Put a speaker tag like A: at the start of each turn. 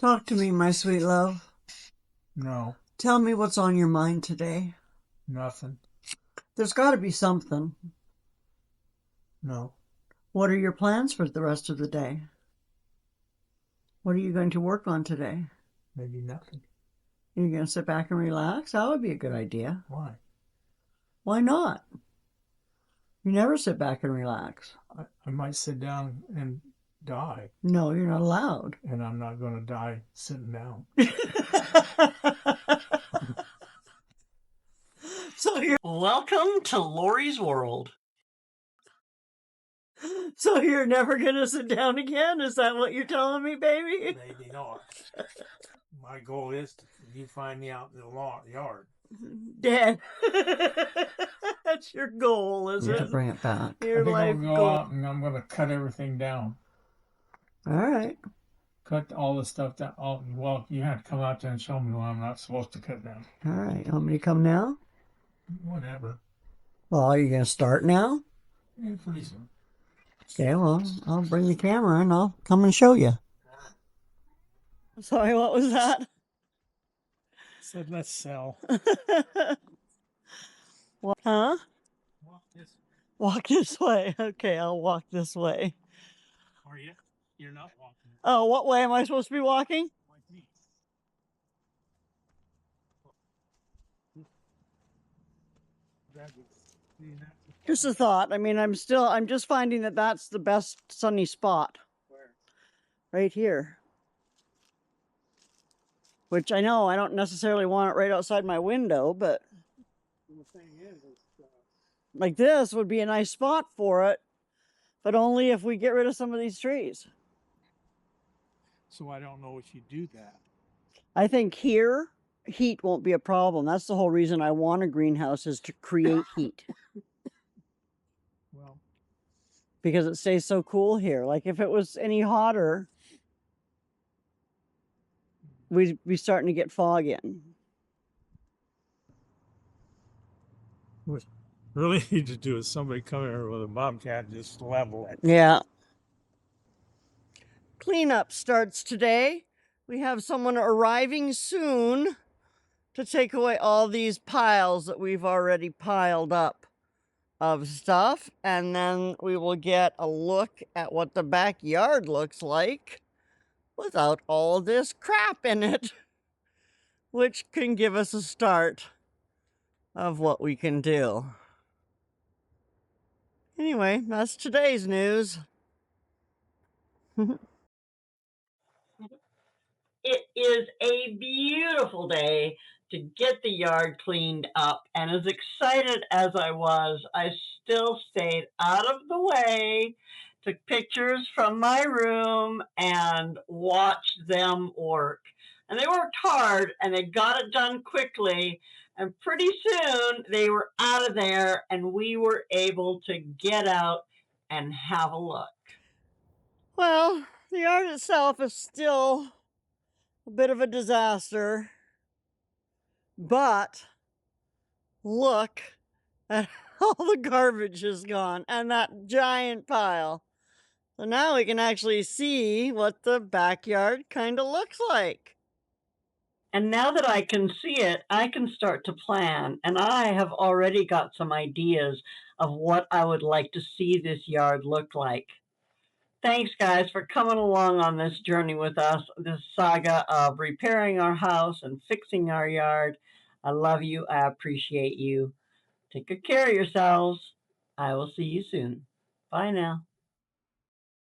A: Talk to me, my sweet love.
B: No,
A: Tell me what's on your mind today.
B: nothing.
A: There's got to be something.
B: No,
A: What are your plans for the rest of the day? What are you going to work on today?
B: maybe nothing.
A: Are you going to sit back and relax? That would be a good idea.
B: Why?
A: Why not? You never sit back and relax.
B: I might sit down and die,
A: No, you're not allowed.
B: and I'm not going to die sitting down.
A: Welcome to Lorrie's world. So you're never going to sit down again? Is that what you're telling me, baby?
B: Maybe not. My goal is you find me out in the yard.
A: Dad. That's your goal, is it?
B: To
A: bring it back.
B: I
A: Your
B: think
A: life
B: I'll go
A: goal.
B: out and I'm going to cut everything down.
A: All right.
B: Cut all the stuff down. Well, you have to come out there and show me what I'm not supposed to cut down.
A: All right. You want me to come now?
B: Whatever.
A: Well, are you going to start now?
B: Yeah, pretty soon.
A: Okay, well, I'll bring the camera and I'll come and show you. Sorry, what was that?
B: Said let's sell.
A: What? Huh?
B: Walk this.
A: Walk this way. Okay, I'll walk this way.
B: Are you? You're not walking.
A: Oh, what way am I supposed to be walking?
B: Like me.
A: Just a thought. I mean, I'm just finding that that's the best sunny spot.
B: Where?
A: Right here. Which I know I don't necessarily want it right outside my window, but
B: The thing is
A: like this would be a nice spot for it, but only if we get rid of some of these trees.
B: so I don't know if you do that.
A: I think here, heat won't be a problem. That's the whole reason I want a greenhouse, is to create heat.
B: Well,
A: Because it stays so cool here. Like if it was any hotter, we'd be starting to get fog in.
B: what really need to do is somebody come here with a bobcat and just level it.
A: Yeah. Cleanup starts today. We have someone arriving soon to take away all these piles that we've already piled up of stuff. And then we will get a look at what the backyard looks like without all this crap in it, which can give us a start of what we can do. Anyway, that's today's news. It is a beautiful day to get the yard cleaned up, and as excited as I was, I still stayed out of the way, took pictures from my room, and watched them work. And they worked hard, and they got it done quickly, and pretty soon they were out of there, and we were able to get out and have a look. Well, the yard itself is still a bit of a disaster, but look at all the garbage is gone and that giant pile. So now we can actually see what the backyard kind of looks like. And now that I can see it, I can start to plan, and I have already got some ideas of what I would like to see this yard look like. Thanks, guys, for coming along on this journey with us, this saga of repairing our house and fixing our yard. I love you. I appreciate you. Take good care of yourselves. I will see you soon. Bye now.